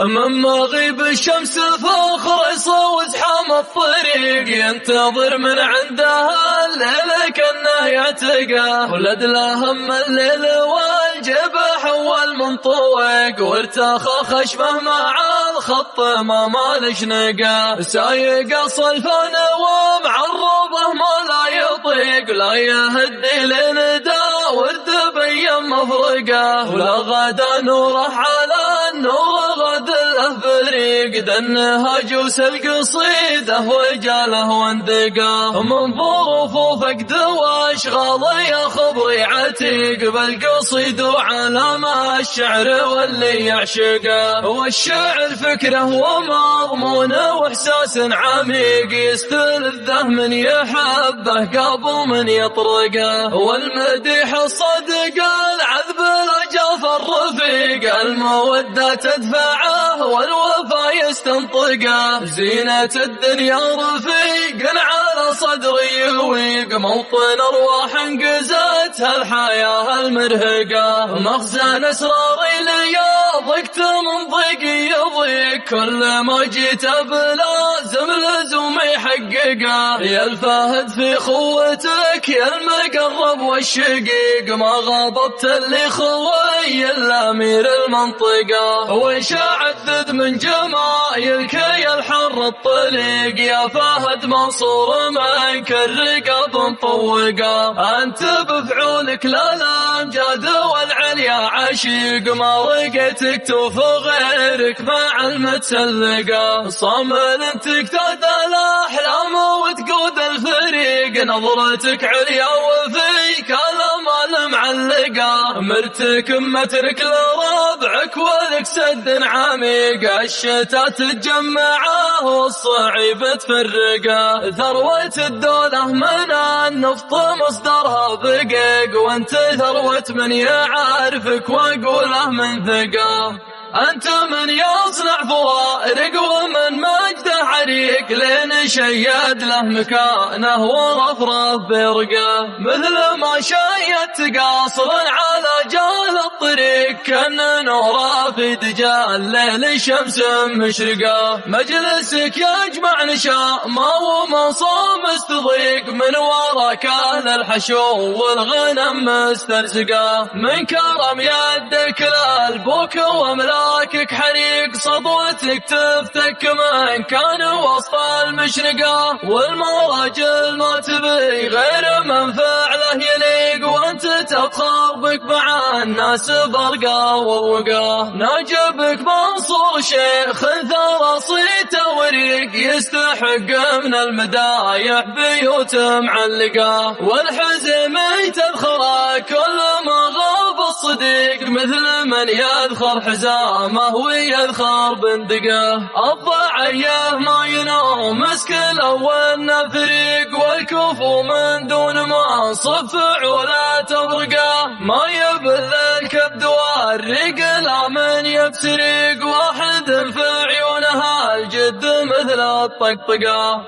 من مغيب الشمس الفخر يصوت حام الطريق، ينتظر من عندها الليل كأنه يعتقى، ولد له هم الليل والجبح والمنطوق، وارتخى خشمه مع الخط ما مالش نقى، سايق صلفان ومعربه ما لا يطيق، لا يهدي لندى ورد بيم مفرقه، ولا غدا نوره على النور غد له بريق، دنها جوس القصيده وجاله واندقاه، من ظروف فقد واشغال يا خبري عتيق، بالقصيد وعلامة الشعر واللي يعشقه، والشعر فكره ومضمونه واحساس عميق، يستلذه من يحبه قبل من يطرقه، والمديح الصدق العذب الجاف الرفيق، المودة تدفعه والوفا يستنطقه، زينة الدنيا رفيق على صدري يويق، موطن أرواح انقزتها الحياة المرهقة، مخزن أسراري لياضقت من ضيقي يضيق، كل ما جيت بلازم لزوم يحققه، يا الفهد في خوتك يا المقرب والشقيق، ما غضبت اللي خوي الأمير المنطقة، وش أعدد من جمايلك يا الحر الطليق، يا فهد منصور منك الرقاب مطوقة، أنت بفعولك للأمجاد والعليا عشيق، ما لقيتك توفى غيرك مع المتسلقة، صامل تقتاد الأحلام وتقود الفريق، نظرتك عليا وفيك الأمال معلقة، مرتك مترك لربعك ولك سد عميق، الشتات تجمعه والصعيب تفرقه، ثروة الدولة من النفط مصدرها بقيق، وانت ثروة من يعرفك واقوله من ثقة، أنت من يصنع فوارق ومن مجده عريق، لين شيد له مكانه ورفرف برقه، مثل ما شيدت قاصر على جال الطريق، كان نوره في دجال الليل شمس مشرقه، مجلسك يجمع نشامه ومنصوم استضيق، من وراك أهل الحشو والغنم مسترزقه، من كرم يدك للبوك وملاكك حريق، صبوتك تفتك من كان وسط المشرقة، والمراجل ما تبي غير من فعله يليق، وانت تفخر بك مع الناس برقة ووقاه، ناجبك منصور شيخ ثرى صيته وريق، يستحق من المدايح بيوت معلقة، والحزم تذخره كل ما غاب الصديق، مثل من يذخر حزامه ويذخر بندقه، الضعيه ما ينام مسكن اول فريق، والكفو من دون ما صفع ولا تبرقه، ما يبل الكبد والرق لا من يبسرق، واحد في عيونها الجد مثل الطقطقه.